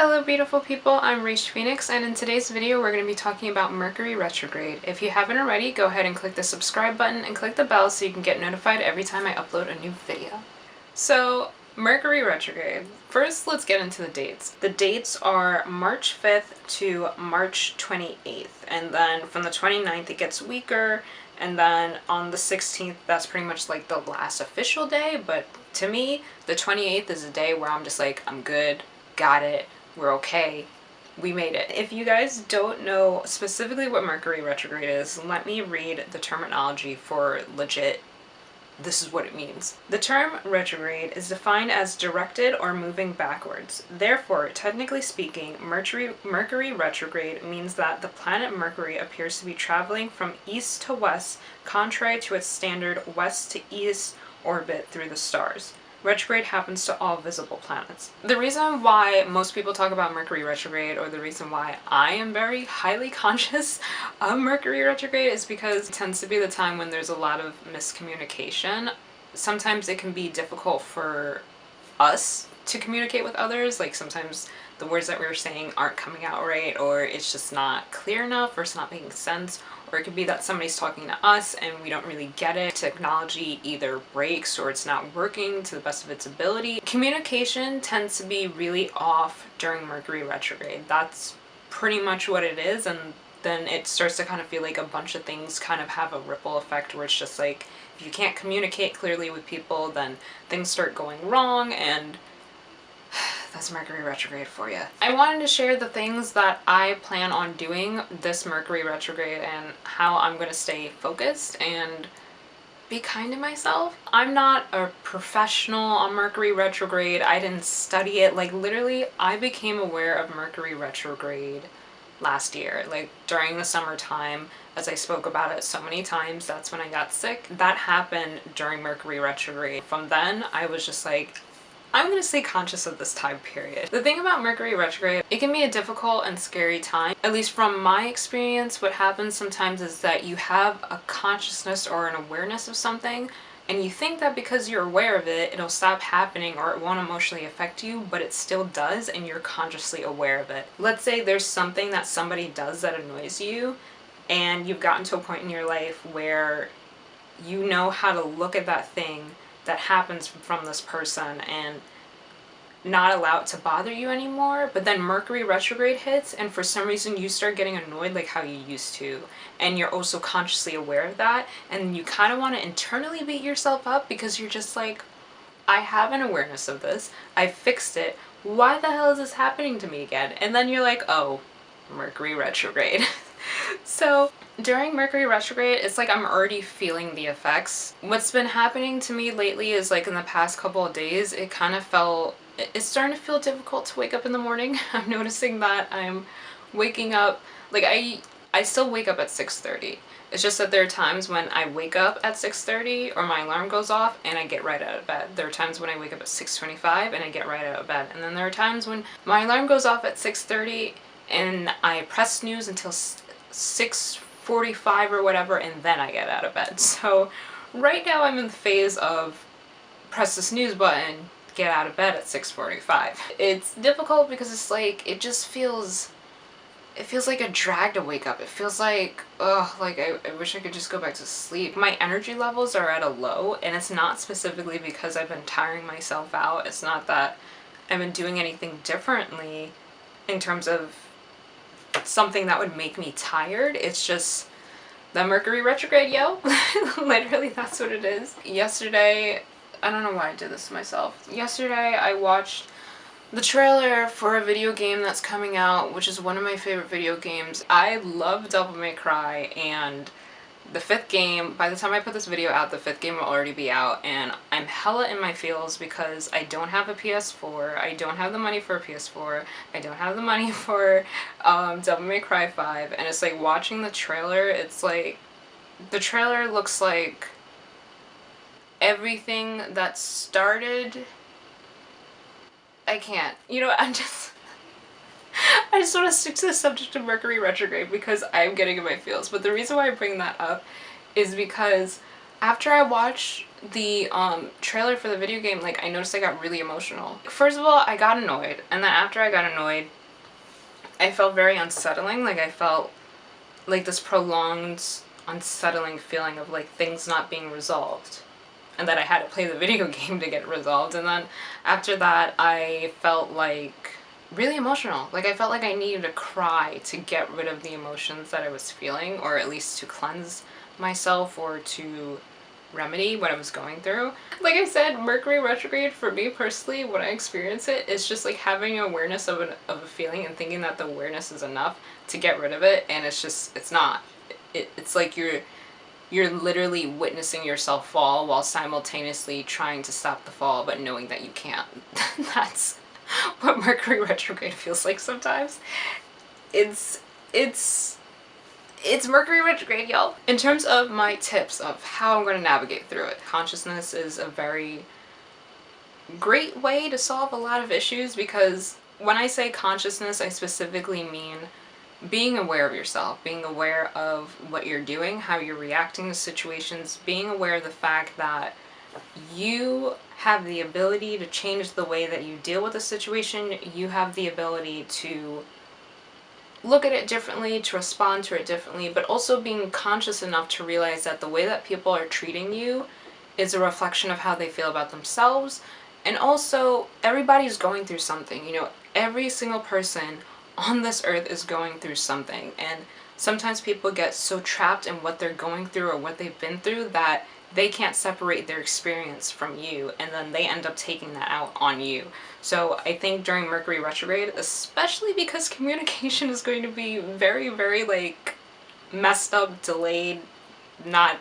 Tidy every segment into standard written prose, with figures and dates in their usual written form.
Hello beautiful people, I'm Raish Phoenix, and in today's video we're going to be talking about Mercury Retrograde. If you haven't already, go ahead and click the subscribe button and click the bell so you can get notified every time I upload a new video. So, Mercury Retrograde. First, let's get into the dates. The dates are March 5th to March 28th, and then from the 29th it gets weaker, and then on the 16th, that's pretty much like the last official day, but to me, the 28th is a day where I'm just like, I'm good, got it, we're okay, we made it. If you guys don't know specifically what Mercury retrograde is, let me read the terminology for legit. This is what it means. The term retrograde is defined as directed or moving backwards. Therefore, technically speaking, Mercury retrograde means that the planet Mercury appears to be traveling from east to west, contrary to its standard west to east orbit through the stars. Retrograde happens to all visible planets. The reason why most people talk about Mercury retrograde, or the reason why I am very highly conscious of Mercury retrograde, is because it tends to be the time when there's a lot of miscommunication. Sometimes it can be difficult for us to communicate with others, like sometimes the words that we're saying aren't coming out right, or it's just not clear enough, or it's not making sense. Or it could be that somebody's talking to us and we don't really get it. Technology either breaks or it's not working to the best of its ability. Communication tends to be really off during Mercury retrograde. That's pretty much what it is, and then it starts to kind of feel like a bunch of things kind of have a ripple effect where it's just like, if you can't communicate clearly with people, then things start going wrong, and that's Mercury retrograde for you. I wanted to share the things that I plan on doing this Mercury retrograde and how I'm going to stay focused and be kind to myself. I'm not a professional on Mercury retrograde. I didn't study it. Like literally, I became aware of Mercury retrograde last year, like during the summertime, as I spoke about it so many times. That's when I got sick. That happened during Mercury retrograde. From then, I was just like, I'm going to stay conscious of this time period. The thing about Mercury retrograde, it can be a difficult and scary time. At least from my experience, what happens sometimes is that you have a consciousness or an awareness of something, and you think that because you're aware of it, it'll stop happening or it won't emotionally affect you, but it still does, and you're consciously aware of it. Let's say there's something that somebody does that annoys you, and you've gotten to a point in your life where you know how to look at that thing that happens from this person and not allow it to bother you anymore, but then Mercury retrograde hits and for some reason you start getting annoyed like how you used to, and you're also consciously aware of that, and you kind of want to internally beat yourself up because you're just like, I have an awareness of this, I fixed it, why the hell is this happening to me again? And then you're like, oh, Mercury retrograde. So during Mercury retrograde, it's like I'm already feeling the effects. What's been happening to me lately is like in the past couple of days, it's starting to feel difficult to wake up in the morning. I'm noticing that I'm waking up, like I still wake up at 6:30. It's just that there are times when I wake up at 6:30 or my alarm goes off and I get right out of bed. There are times when I wake up at 6:25 and I get right out of bed. And then there are times when my alarm goes off at 6:30 and I press snooze until 6:45 or whatever, and then I get out of bed. So right now I'm in the phase of press the snooze button, get out of bed at 6:45. It's difficult because it's like, it feels like a drag to wake up. It feels like, ugh, like I wish I could just go back to sleep. My energy levels are at a low, and it's not specifically because I've been tiring myself out. It's not that I've been doing anything differently in terms of something that would make me tired. It's just the Mercury retrograde, yo. Literally, that's what it is. Yesterday, I don't know why I did this to myself. Yesterday, I watched the trailer for a video game that's coming out, which is one of my favorite video games. I love Devil May Cry, and the 5th game, by the time I put this video out, the 5th game will already be out, and I'm hella in my feels because I don't have a PS4, I don't have the money for a PS4, I don't have the money for Devil May Cry 5, and it's like watching the trailer, it's like, the trailer looks like everything that started, I can't, you know, I just want to stick to the subject of Mercury retrograde because I'm getting in my feels. But the reason why I bring that up is because after I watch the trailer for the video game, like, I noticed I got really emotional. First of all, I got annoyed, and then after I got annoyed, I felt very unsettling. Like, I felt like this prolonged, unsettling feeling of, like, things not being resolved, and that I had to play the video game to get it resolved. And then after that, I felt like really emotional. Like, I felt like I needed to cry to get rid of the emotions that I was feeling, or at least to cleanse myself or to remedy what I was going through. Like I said, Mercury retrograde, for me personally, when I experience it, it's just like having awareness of a feeling and thinking that the awareness is enough to get rid of it, and it's not. It's like you're literally witnessing yourself fall while simultaneously trying to stop the fall, but knowing that you can't. That's what Mercury retrograde feels like sometimes. It's Mercury retrograde, y'all. In terms of my tips of how I'm going to navigate through it, consciousness is a very great way to solve a lot of issues, because when I say consciousness, I specifically mean being aware of yourself, being aware of what you're doing, how you're reacting to situations, being aware of the fact that you have the ability to change the way that you deal with a situation. You have the ability to look at it differently, to respond to it differently, but also being conscious enough to realize that the way that people are treating you is a reflection of how they feel about themselves. And also, everybody's going through something. You know, every single person on this earth is going through something, and sometimes people get so trapped in what they're going through or what they've been through that they can't separate their experience from you, and then they end up taking that out on you. So I think during Mercury retrograde, especially because communication is going to be very, very, like, messed up, delayed, not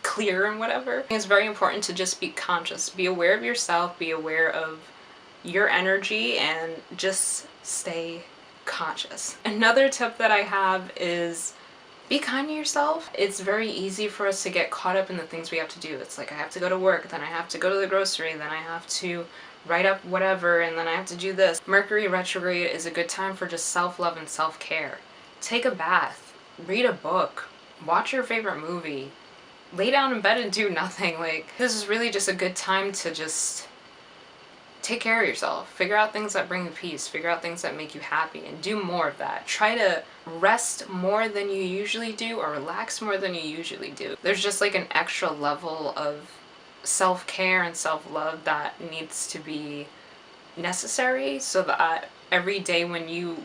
clear and whatever, it's very important to just be conscious, be aware of yourself, be aware of your energy, and just stay conscious. Another tip that I have is be kind to yourself. It's very easy for us to get caught up in the things we have to do. It's like, I have to go to work, then I have to go to the grocery, then I have to write up whatever, and then I have to do this. Mercury retrograde is a good time for just self-love and self-care. Take a bath, read a book, watch your favorite movie, lay down in bed and do nothing. Like, this is really just a good time to just take care of yourself. Figure out things that bring you peace. Figure out things that make you happy, and do more of that. Try to rest more than you usually do, or relax more than you usually do. There's just like an extra level of self-care and self-love that needs to be necessary, so that every day when you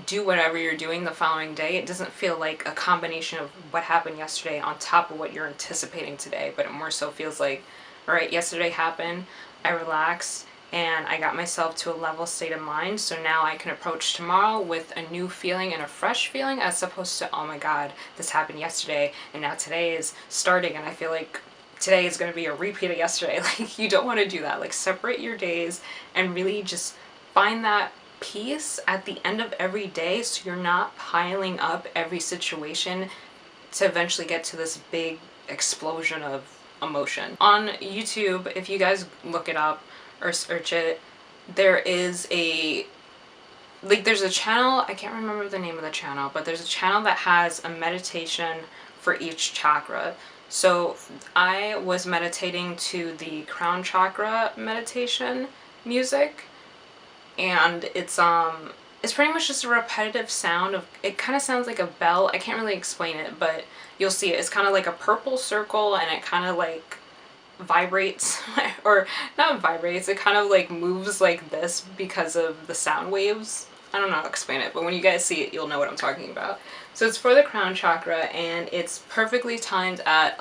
do whatever you're doing the following day, it doesn't feel like a combination of what happened yesterday on top of what you're anticipating today, but it more so feels like, all right, yesterday happened, I relaxed, and I got myself to a level state of mind, so now I can approach tomorrow with a new feeling and a fresh feeling, as opposed to, oh my god, this happened yesterday, and now today is starting, and I feel like today is going to be a repeat of yesterday. Like, you don't want to do that. Like, separate your days and really just find that peace at the end of every day, so you're not piling up every situation to eventually get to this big explosion of emotion. On YouTube, if you guys look it up or search it, there is there's a channel, I can't remember the name of the channel, but there's a channel that has a meditation for each chakra. So I was meditating to the crown chakra meditation music, and it's pretty much just a repetitive sound of, it kind of sounds like a bell. I can't really explain it, but you'll see it. It's kind of like a purple circle, and it kind of like vibrates, or not vibrates, it kind of like moves like this because of the sound waves. I don't know how to explain it, but when you guys see it, you'll know what I'm talking about. So it's for the crown chakra, and it's perfectly timed at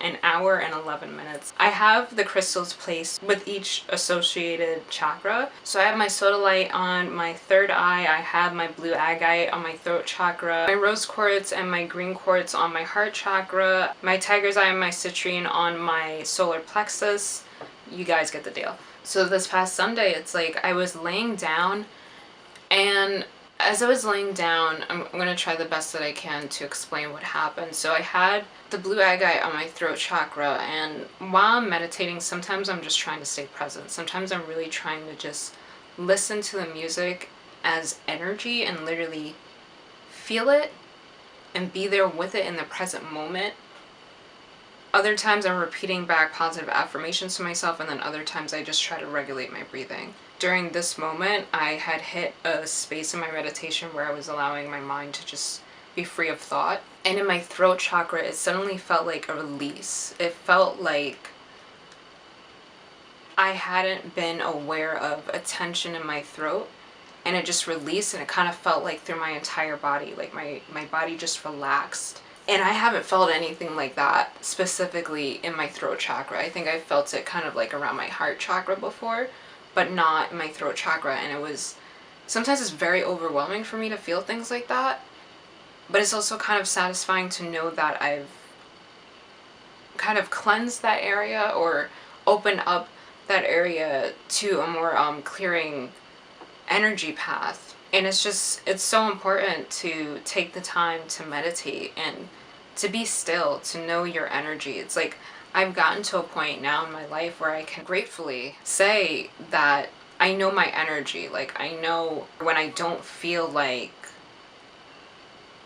an hour and 11 minutes. I have the crystals placed with each associated chakra. So I have my sodalite on my third eye, I have my blue agate on my throat chakra, my rose quartz and my green quartz on my heart chakra, my tiger's eye and my citrine on my solar plexus. You guys get the deal. So this past Sunday, it's like I was laying down, and as I was laying down, I'm going to try the best that I can to explain what happened. So I had the blue agate on my throat chakra, and while I'm meditating, sometimes I'm just trying to stay present. Sometimes I'm really trying to just listen to the music as energy and literally feel it and be there with it in the present moment. Other times I'm repeating back positive affirmations to myself, and then other times I just try to regulate my breathing. During this moment, I had hit a space in my meditation where I was allowing my mind to just be free of thought. And in my throat chakra, it suddenly felt like a release. It felt like I hadn't been aware of a tension in my throat, and it just released, and it kind of felt like through my entire body, like my body just relaxed. And I haven't felt anything like that specifically in my throat chakra. I think I felt it kind of like around my heart chakra before, but not in my throat chakra. And it was, sometimes it's very overwhelming for me to feel things like that, but it's also kind of satisfying to know that I've kind of cleansed that area or opened up that area to a more clearing energy path. And it's so important to take the time to meditate and to be still, to know your energy. It's like I've gotten to a point now in my life where I can gratefully say that I know my energy. Like, I know when I don't feel like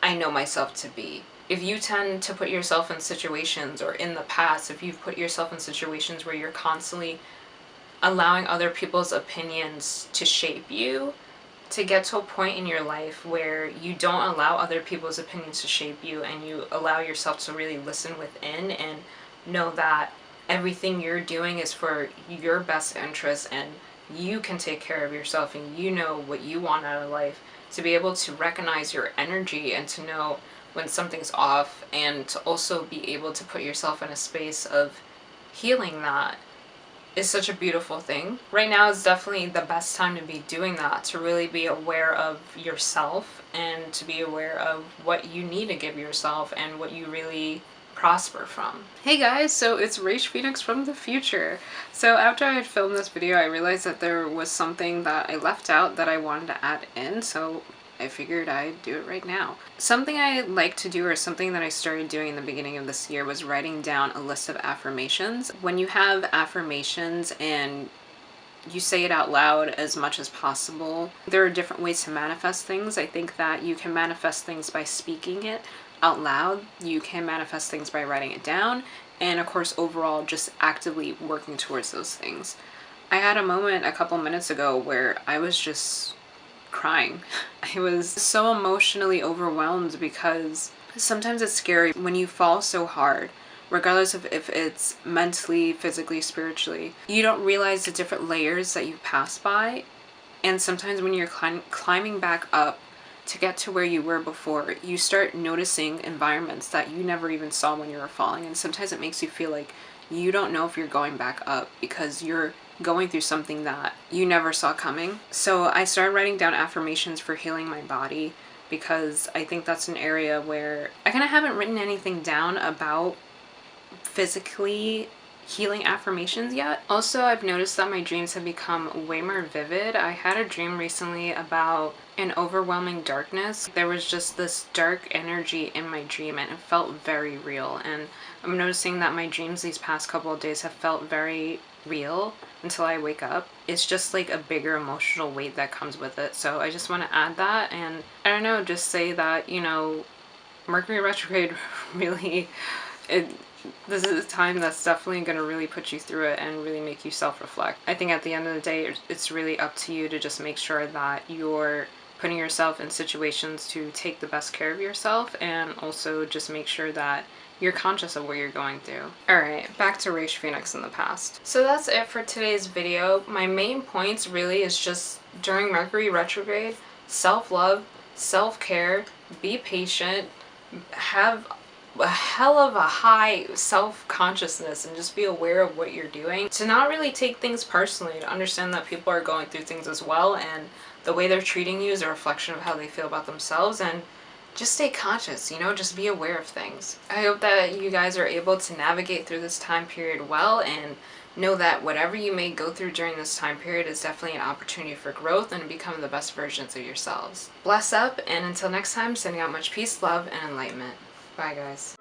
I know myself to be. If you tend to put yourself in situations, or in the past, if you've put yourself in situations where you're constantly allowing other people's opinions to shape you, to get to a point in your life where you don't allow other people's opinions to shape you, and you allow yourself to really listen within and know that everything you're doing is for your best interest, and you can take care of yourself, and you know what you want out of life, to be able to recognize your energy and to know when something's off, and to also be able to put yourself in a space of healing that, is such a beautiful thing. Right now is definitely the best time to be doing that, to really be aware of yourself and to be aware of what you need to give yourself and what you really prosper from. Hey guys, so it's Raish Phoenix from the future. So after I had filmed this video, I realized that there was something that I left out that I wanted to add in, so I figured I'd do it right now. Something I like to do, or something that I started doing in the beginning of this year, was writing down a list of affirmations. When you have affirmations and you say it out loud as much as possible, there are different ways to manifest things. I think that you can manifest things by speaking it out loud. You can manifest things by writing it down. And of course, overall, just actively working towards those things. I had a moment a couple minutes ago where I was just crying. I was so emotionally overwhelmed because sometimes it's scary when you fall so hard, regardless of if it's mentally, physically, spiritually. You don't realize the different layers that you pass by, and sometimes when you're climbing back up to get to where you were before, you start noticing environments that you never even saw when you were falling, and sometimes it makes you feel like you don't know if you're going back up because you're going through something that you never saw coming. So I started writing down affirmations for healing my body, because I think that's an area where I kind of haven't written anything down about physically healing affirmations yet. Also, I've noticed that my dreams have become way more vivid. I had a dream recently about an overwhelming darkness. There was just this dark energy in my dream, and it felt very real. And I'm noticing that my dreams these past couple of days have felt very real until I wake up. It's just like a bigger emotional weight that comes with it. So I just want to add that, and I don't know, just say that, you know, Mercury Retrograde really, this is a time that's definitely going to really put you through it and really make you self-reflect. I think at the end of the day, it's really up to you to just make sure that you're putting yourself in situations to take the best care of yourself, and also just make sure that you're conscious of what you're going through. Alright, back to Raish Phoenix in the past. So that's it for today's video. My main points really is just, during Mercury Retrograde, self-love, self-care, be patient, have a hell of a high self-consciousness, and just be aware of what you're doing. To not really take things personally, to understand that people are going through things as well, and the way they're treating you is a reflection of how they feel about themselves, and just stay conscious, you know, just be aware of things. I hope that you guys are able to navigate through this time period well, and know that whatever you may go through during this time period is definitely an opportunity for growth and becoming the best versions of yourselves. Bless up, and until next time, sending out much peace, love, and enlightenment. Bye guys.